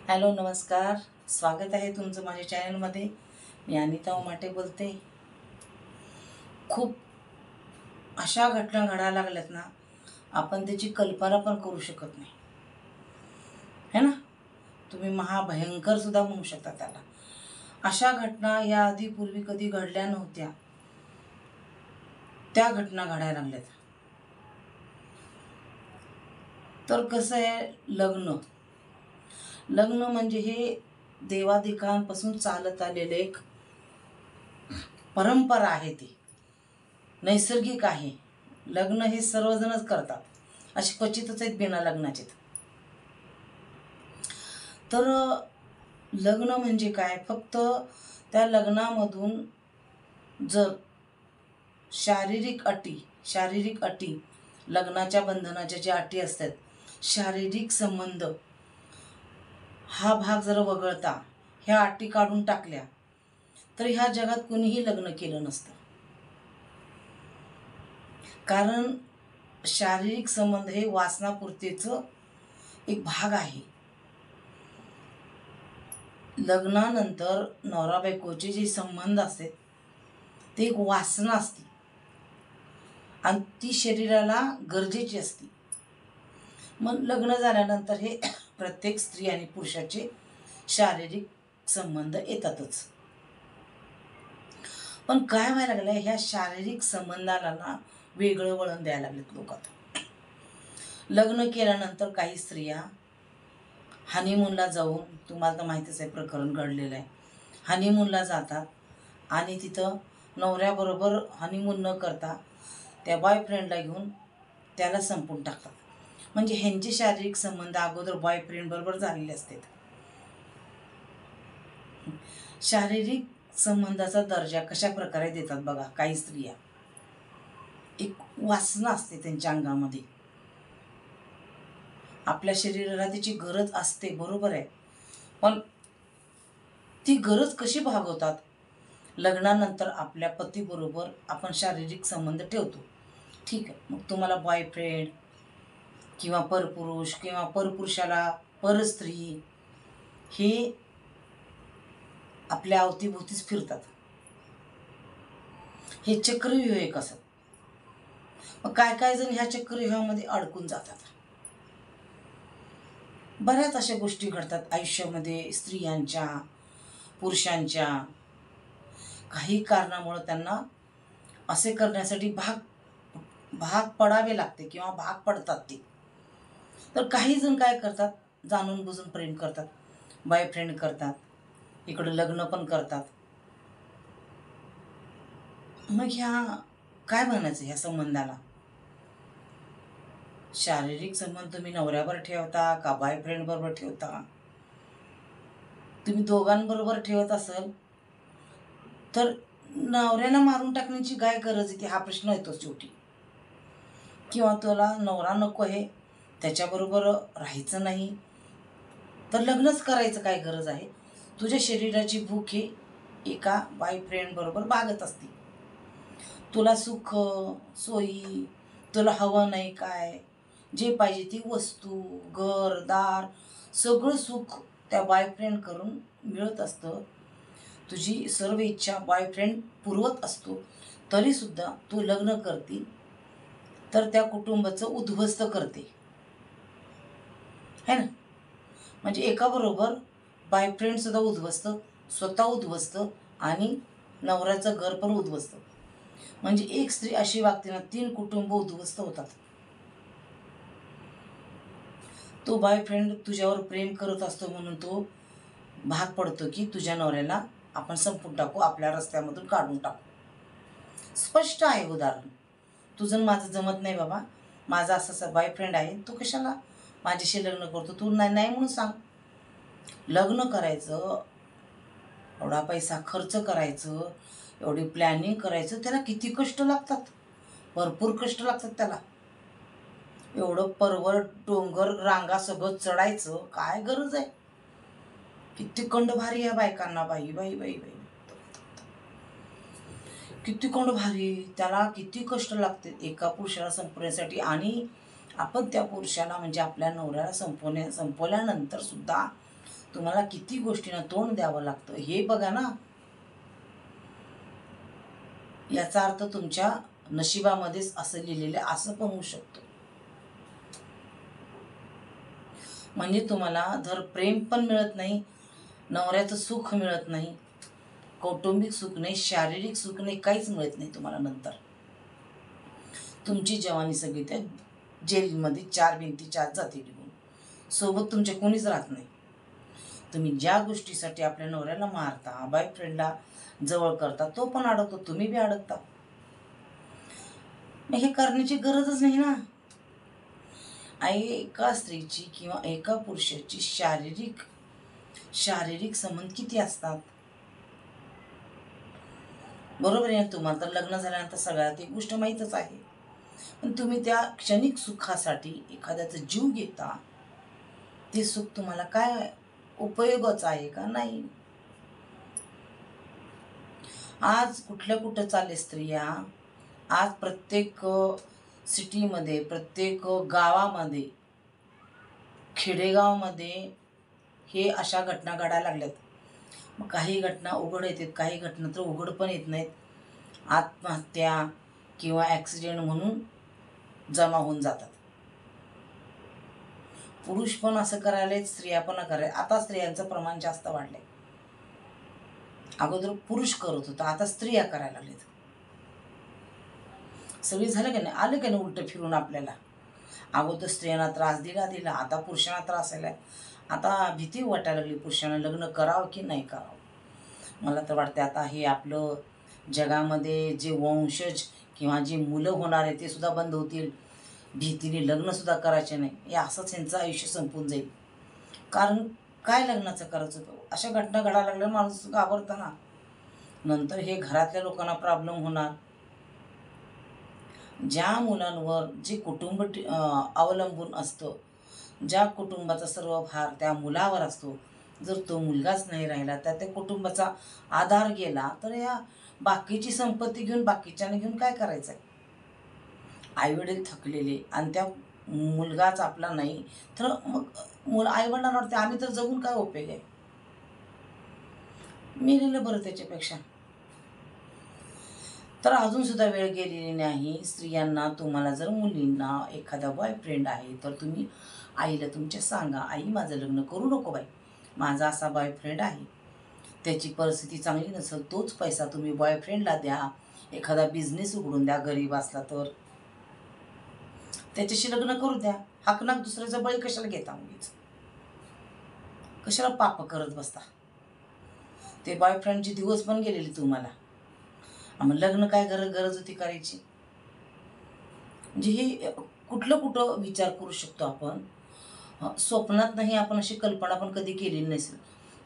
Hello नमस्कार, स्वागत आहे तुमचं माझ्या चॅनलमध्ये. मी अनिता उमाटे बोलते. खूप अशा घटना घडायला लागल्यात ना, आपण त्याची कल्पना पण करू शकत नाही, है ना. तुम्ही महाभयंकर सुद्धा म्हणू शकता त्याला. अशा घटना या आधी पूर्वी कधी घडल्या नव्हत्या, त्या घटना घडायला लागल्यात. तर कसं आहे, लग्न म्हणजे हे देवादिकांपासून चालत आलेले एक परंपरा आहे. ती नैसर्गिक आहे. लग्न हे सर्वजणच करतात, असे क्वचितच आहेत बिना लग्नाचे. तर लग्न म्हणजे काय, फक्त त्या लग्नामधून जर शारीरिक अटी लग्नाच्या बंधनाच्या ज्या अटी असतात, शारीरिक संबंध हा भाग जर वगळता ह्या अटी काढून टाकल्या तर ह्या जगात कुणीही लग्न केलं नसतं. कारण शारीरिक संबंध हे वासनापूर्तीचं एक भाग आहे. लग्नानंतर नवरा बायकोचे जे संबंध असतात ते एक वासना असते आणि ती शरीराला गरजेची असते. मग लग्न झाल्यानंतर हे प्रत्येक स्त्री आणि पुरुषाचे शारीरिक संबंध येतातच. पण काय व्हायला लागलं, ह्या शारीरिक संबंधाला ना वेगळं वळण द्यायला लागलेत लोक. आता लग्न केल्यानंतर काही स्त्रिया हनीमूनला जाऊन, तुम्हाला तर माहितीच आहे प्रकरण घडलेलं आहे, हनीमूनला जातात आणि तिथं नवऱ्याबरोबर हनीमून न करता त्या बॉयफ्रेंडला घेऊन त्याला संपून टाकतात. म्हणजे ह्यांचे शारीरिक संबंध अगोदर बॉयफ्रेंड बरोबर झालेले असतात. शारीरिक संबंधाचा दर्जा कशा प्रकारे देतात बघा. काही स्त्रिया, एक वासना असते त्यांच्या अंगामध्ये, आपल्या शरीराला त्याची गरज असते, बरोबर आहे. पण ती गरज कशी भागवतात, लग्नानंतर आपल्या पतीबरोबर आपण शारीरिक संबंध ठेवतो, ठीक आहे. मग तुम्हाला बॉयफ्रेंड किंवा परपुरुष किंवा परपुरुषाला परस्त्री हे आपल्या अवतीभोवतीच फिरतात. हे चक्रव्यूह एक असत. मग काय जण ह्या चक्रव्यूहामध्ये अडकून जातात. बऱ्याच अशा गोष्टी घडतात आयुष्यामध्ये स्त्रियांच्या, पुरुषांच्या. काही कारणामुळे त्यांना असे करण्यासाठी भाग पडावे लागते किंवा भाग पडतात ते. तर काही जण काय करतात, जाणून बुजून प्रेम करतात, बॉयफ्रेंड करतात, इकडं लग्न पण करतात. मग ह्या काय म्हणायचं, ह्या संबंधाला शारीरिक संबंध तुम्ही नवऱ्यावर ठेवता का बॉयफ्रेंड बरोबर ठेवता? तुम्ही दोघांबरोबर ठेवत असाल तर नवऱ्याला मारून टाकण्याची काय गरज आहे, हा प्रश्न येतो शेवटी. किंवा तुला नवरा नको आहे, त्याच्याबरोबर राहायचं नाही, तर लग्नच करायचं काय गरज आहे? तुझ्या शरीराची भूक ही एका बॉयफ्रेंड बरोबर भागत असते. तुला सुख सोयी, तुला हवं नाही काय, जे पाहिजे ती वस्तू, घर दार, सगळं सुख त्या बॉयफ्रेंड करून मिळत असतं. तुझी सर्व इच्छा बॉयफ्रेंड पुरवत असतो, तरीसुद्धा तू लग्न करते तर त्या कुटुंबाचं उद्ध्वस्त करते, है ना. म्हणजे एकाबरोबर बॉयफ्रेंडसुद्धा उद्ध्वस्त, स्वतः उद्ध्वस्त आणि नवऱ्याचं घर पण उद्ध्वस्त. म्हणजे एक स्त्री अशी वागते ना, 3 कुटुंब उद्ध्वस्त होतात. तो बॉयफ्रेंड तुझ्यावर प्रेम करत असतो म्हणून तो भाग पडतो की तुझ्या नवऱ्याला आपण संपून टाकू, आपल्या रस्त्यामधून काढून टाकू. स्पष्ट आहे उदाहरण. तुझं माझं जमत नाही बाबा, माझा असा बॉयफ्रेंड आहे, तू कशाला माझ्याशी लग्न करतो, तू नाही म्हणून सांग. लग्न करायचं, एवढा पैसा खर्च करायचं, एवढी प्लॅनिंग करायचं, त्याला किती कष्ट लागतात, भरपूर कष्ट लागतात त्याला. एवढं पर्वत डोंगर रांगा सगळं चढायचं काय गरज आहे? किती कंड भारी या बायकांना, बाई बाई बाई बाई, किती कंड भारी, त्याला किती कष्ट लागते एका पुरुषाला संपवण्यासाठी. आणि आपण त्या पुरुषाला म्हणजे आपल्या नवऱ्याला संपवल्यानंतर सुद्धा तुम्हाला किती गोष्टींना तोंड द्यावं लागतं हे बघा ना. याचा अर्थ तुमच्या नशिबामध्येच असं लिहिलेलं असं पण होऊ शकतो. म्हणजे तुम्हाला धर प्रेम पण मिळत नाही, नवऱ्याचं सुख मिळत नाही, कौटुंबिक सुख नाही, शारीरिक सुख नाही, काहीच मिळत नाही तुम्हाला. नंतर तुमची जवानी सगळी त्या जेलमध्ये 4 भिंतीच्या आत जाते निघून. सोबत तुमच्या कोणीच राहत नाही. तुम्ही ज्या गोष्टीसाठी आपल्या नवऱ्याला मारता, बॉयफ्रेंडला जवळ करता, तो पण अडकतो, तुम्ही बी अडकता. मग हे करण्याची गरजच नाही ना. एका स्त्रीची किंवा एका पुरुषाची शारीरिक संबंध किती असतात, बरोबर आहे. तुम्हाला तर लग्न झाल्यानंतर सगळ्यात एक गोष्ट माहीतच आहे. पण तुम्ही त्या क्षणिक सुखासाठी एखाद्याचा जीव घेता, ते सुख तुम्हाला काय उपयोगाचं आहे का? नाही. आज कुठं चालले स्त्रिया, आज प्रत्येक सिटीमध्ये, प्रत्येक गावामध्ये, खेडेगावामध्ये हे अशा घटना घडायला लागल्यात. मग काही घटना उघड येतात, काही घटना तर उघड पण येत नाहीत. आत्महत्या किंवा ॲक्सिडेंट म्हणून जमा होऊन जातात. पुरुष पण असं करायला, स्त्रिया पण करायला. आता स्त्रियांचं प्रमाण जास्त वाढलंय. अगोदर पुरुष करत होता, आता स्त्रिया करायला लागलेत. सगळी झालं का नाही, आलं का नाही उलटं फिरून आपल्याला. अगोदर स्त्रियांना त्रास दिला, आता पुरुषांना त्रास आलाय. आता भीती वाटायला लागली पुरुषांना लग्न करावं की नाही करावं. मला तर वाटतं आता हे आपलं जगामध्ये जे वंशज किंवा जे मुलं होणार आहे ते सुद्धा बंद होतील. भीतीने लग्नसुद्धा करायचे नाही. हे असंच यांचं आयुष्य संपून जाईल. कारण काय लग्नाचं करायचं होतं. अशा घटना घडायला लागल्या माणूस घाबरता ना. नंतर हे घरातल्या लोकांना प्रॉब्लेम होणार. ज्या मुलांवर जे कुटुंब अवलंबून असतं, ज्या कुटुंबाचा सर्व भार त्या मुलावर असतो, जर तो मुलगाच नाही राहिला तर त्या कुटुंबाचा आधार गेला तर या बाकीची संपत्ती घेऊन बाकीच्याने घेऊन काय करायचं आहे. आईवडील थकलेले आणि त्या मुलगाच आपला नाही तर मग आईवडिलांना वाटते आम्ही तर जगून काय उपयोग आहे, मेलेलं बरं त्याच्यापेक्षा. तर अजूनसुद्धा वेळ गेलेली नाही. स्त्रियांना, तुम्हाला जर मुलींना एखादा बॉयफ्रेंड आहे तर तुम्ही आईला तुमच्या सांगा, आई माझं लग्न करू नको बाई, माझा असा बॉयफ्रेंड आहे, त्याची परिस्थिती चांगली नसेल, तोच पैसा तुम्ही बॉयफ्रेंडला द्या, एखादा बिझनेस उघडून द्या, गरीब असला तर त्याच्याशी लग्न करू द्या. हाकनाक दुसऱ्याचा बळी कशाला घेता, मुलीच कशाला पाप करत बसता. ते बॉयफ्रेंडचे दिवस पण गेलेले तुम्हाला. मग लग्न काय गरज होती करायची. म्हणजे हे कुठं विचार करू शकतो आपण. स्वप्नात नाही आपण अशी कल्पना पण कधी केलेली नसेल.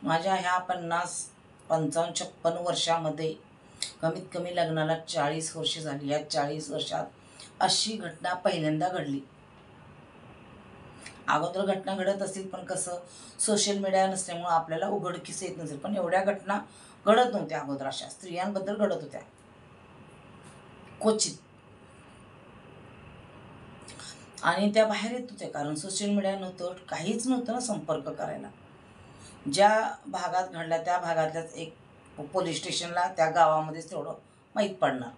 माझ्या ह्या 50, 55, 56 वर्षामध्ये कमीत कमी लग्नाला 40 वर्ष झाली. या 40 वर्षात अशी घटना पहिल्यांदा घडली. अगोदर घटना घडत असतील पण कसं सोशल मीडिया नसल्यामुळं आपल्याला उघडकीस येत नसेल. पण एवढ्या घटना घडत नव्हत्या अगोदर. अशा स्त्रियांबद्दल घडत होत्या क्वचित, आणि त्या बाहेर येत होत्या. कारण सोशल मीडिया नव्हतं, काहीच नव्हतं ना संपर्क करायला. ज्या भागात घडल्या त्या भागातल्याच एक पोलीस स्टेशनला, त्या गावामध्येच तेवढं माहीत पडणार.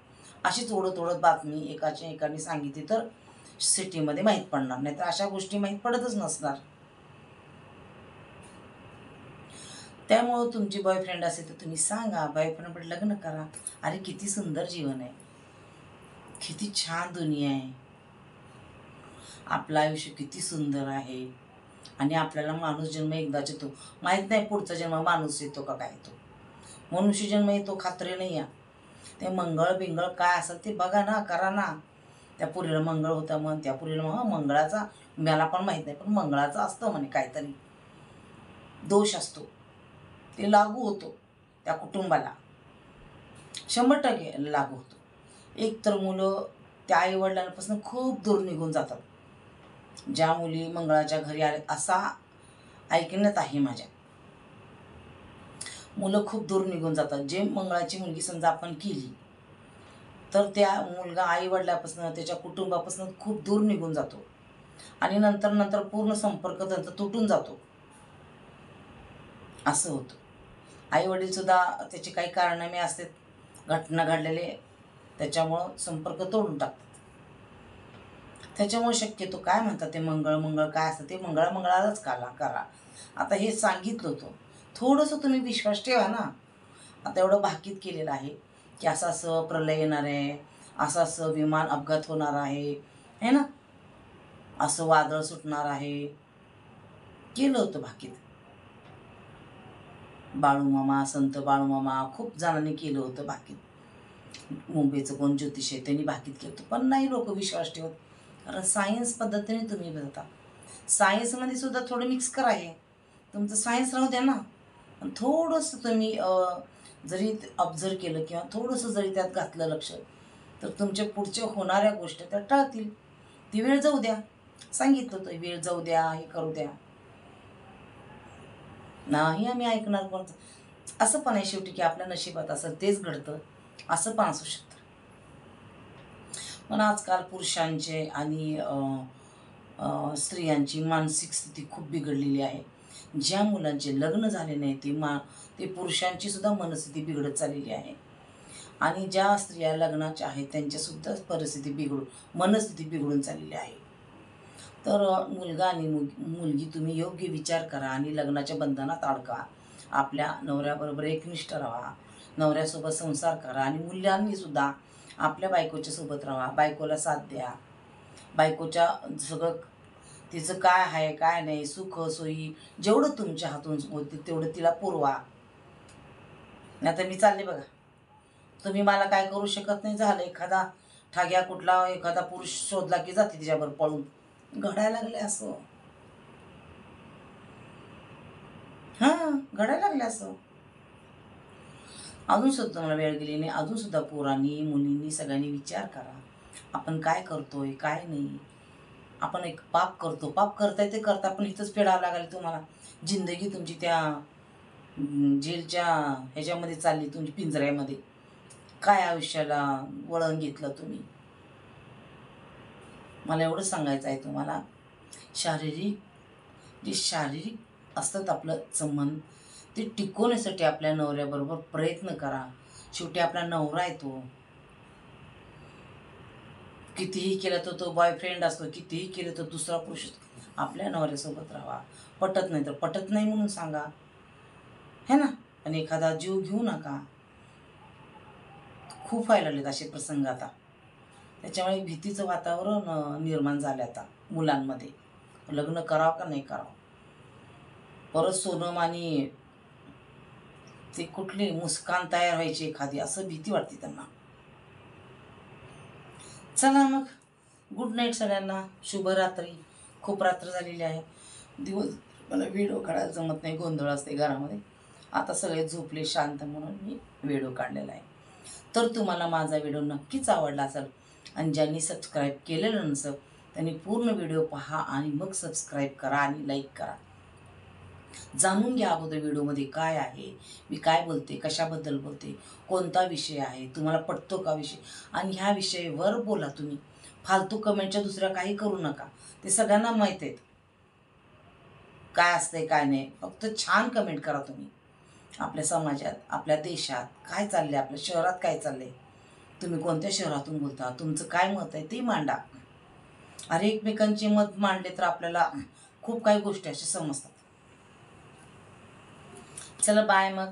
अशीच ओढत बातमी एकाने सांगितली तर सिटीमध्ये माहीत पडणार, नाही तर अशा गोष्टी माहीत पडतच नसणार. त्यामुळं तुमची बॉयफ्रेंड असेल तर तुम्ही सांगा, बॉयफ्रेंडकडे लग्न करा. अरे किती सुंदर जीवन आहे, किती छान दुनिया आहे, आपलं आयुष्य किती सुंदर आहे. आणि आपल्याला माणूस जन्म एकदाच येतो, माहीत नाही पुढचा जन्म माणूस येतो का काय येतो. मनुष्य जन्म येतो खात्री नाही या. ते मंगळ काय असेल ते बघा ना, करा ना. त्या पुरीला मंगळ होता म्हण, त्या पुरीला मंगळाचा मला पण माहीत नाही, पण मंगळाचा असतं म्हणे काहीतरी दोष असतो, ते लागू होतो त्या कुटुंबाला, 100% लागू होतो. एक तर मुलं त्या आईवडिलांपासून खूप दूर निघून जातात. ज्या मुली मंगळाच्या घरी आले असा ऐकण्यात आहे माझ्या, मुलं खूप दूर निघून जातात. जे मंगळाची मुलगी समजा आपण केली तर त्या मुलगा आईवडिलापासून त्याच्या कुटुंबापासून खूप दूर निघून जातो आणि नंतर पूर्ण संपर्क त्यांचा तुटून जातो. असं होतं. आई वडीलसुद्धा त्याची काही कारणामे असतात, घटना घडलेले, त्याच्यामुळं संपर्क तोडून टाकतात. त्याच्यामुळे शक्यतो काय म्हणतात ते मंगळ काय असतं ते मंगळालाच करा. आता हे सांगितलं होतं, थोडंसं तुम्ही विश्वास ठेवा ना. आता एवढं भाकीत केलेलं आहे की असं असं प्रलय येणार आहे, असं असं विमान अपघात होणार आहे ना, असं वादळ सुटणार आहे, केलं होतं भाकीत. बाळूमामा, संत बाळूमामा खूप जणांनी केलं होतं भाकीत. मुंबईचं कोण ज्योतिष आहे त्यांनी भाकीत केलं होतं, पण नाही लोक विश्वास ठेवत. कारण सायन्स पद्धतीने तुम्ही बघता, सायन्समध्ये सुद्धा थोडं मिक्स करा. हे तुमचं सायन्स राहू द्या ना, पण थोडंसं तुम्ही जरी ऑब्झर्व केलं किंवा थोडंसं जरी त्यात घातलं लक्ष, तर तुमच्या पुढच्या होणाऱ्या गोष्टी त्या टळतील. ती वेळ जाऊ द्या, सांगितलं तो वेळ जाऊ द्या, हे करू द्या. नाही आम्ही ऐकणार कोणतं, असं पण आहे शेवटी की आपल्या नशिबात असं तेच घडतं, असं पण असू शकतं. पण आजकाल पुरुषांचे आणि स्त्रियांची मानसिक स्थिती खूप बिघडलेली आहे. ज्या मुलांचे लग्न झाले नाही ते पुरुषांची सुद्धा मनस्थिती बिघडत चाललेली आहे. आणि ज्या स्त्रिया लग्नाच्या आहेत त्यांच्यासुद्धा मनस्थिती बिघडून चाललेली आहे. तर मुलगा आणि मुलगी तुम्ही योग्य विचार करा आणि लग्नाच्या बंधनात अडका. आपल्या नवऱ्याबरोबर एकनिष्ठ राहा, नवऱ्यासोबत संसार करा आणि मुलांनी सुद्धा आपल्या बायकोच्या सोबत राहा, बायकोला साथ द्या. बायकोच्या सगळं तिचं काय आहे काय नाही, सुख सोयी जेवढं तुमच्या हातून होते तेवढं तिला पुरवा. नाही तर मी चालले बघा, तुम्ही मला काय करू शकत नाही. झालं, एखादा ठाग्या कुठला एखादा पुरुष शोधला की जाते तिच्याबरोबर पळून. घडायला लागले असं, घडायला लागले असं. अजून सुद्धा मला वेळ गेली नाही. अजून सुद्धा पोरांनी मुलींनी सगळ्यांनी विचार करा, आपण काय करतोय काय नाही. आपण एक पाप करतो, पाप करताय ते करता, पण इथंच फेडावं लागेल तुम्हाला. जिंदगी तुमची त्या जेलच्या ह्याच्यामध्ये चालली, तुमची पिंजऱ्यामध्ये. काय आयुष्याला वळण घेतलं तुम्ही. मला एवढं सांगायचं आहे तुम्हाला, शारीरिक असतात आपलं संबंध, ते टिकवण्यासाठी आपल्या नवऱ्याबरोबर प्रयत्न करा. शेवटी आपला नवरा आहे तो. कितीही केलं तर तो बॉयफ्रेंड असतो, कितीही केलं तर दुसरा पुरुष आपल्या नवऱ्यासोबत राहा. पटत नाही तर पटत नाही म्हणून सांगा, है ना. आणि एखादा जीव घेऊ नका. खूप व्हायला लागलेत असे प्रसंग आता. त्याच्यामुळे भीतीचं वातावरण निर्माण झालं आता मुलांमध्ये. लग्न करावं का नाही करावं, परत सोनम आणि ते कुठली मुस्कान तयार व्हायची एखादी, असं भीती वाटते त्यांना. चला मग, गुड नाईट सगळ्यांना, शुभरात्री. खूप रात्र झालेली आहे. दिवस मला व्हिडिओ काढायला जमत नाही, गोंधळ असते घरामध्ये. आता सगळे झोपले शांत म्हणून मी व्हिडिओ काढलेला आहे. तर तुम्हाला माझा व्हिडिओ नक्कीच आवडला असेल आणि ज्यांनी सबस्क्राईब केलेलं नसेल त्यांनी पूर्ण व्हिडिओ पहा आणि मग सबस्क्राईब करा आणि लाईक करा. जाणून घ्या अगोदर व्हिडिओमध्ये काय आहे, मी काय बोलते, कशाबद्दल बोलते, कोणता विषय आहे, तुम्हाला पटतो का विषय, आणि ह्या विषयावर बोला तुम्ही. फालतू कमेंटच्या दुसऱ्या काही करू नका, ते सगळ्यांना माहीत आहेत काय असतंय काय नाही. फक्त छान कमेंट करा तुम्ही. आपल्या समाजात, आपल्या देशात काय चाललंय, आपल्या शहरात काय चाललंय, तुम्ही कोणत्या शहरातून बोलता, तुमचं काय मत आहे ते मांडा. अरे एकमेकांचे मत मांडले तर आपल्याला खूप काही गोष्टी अशा समजतात. चला बाय मग.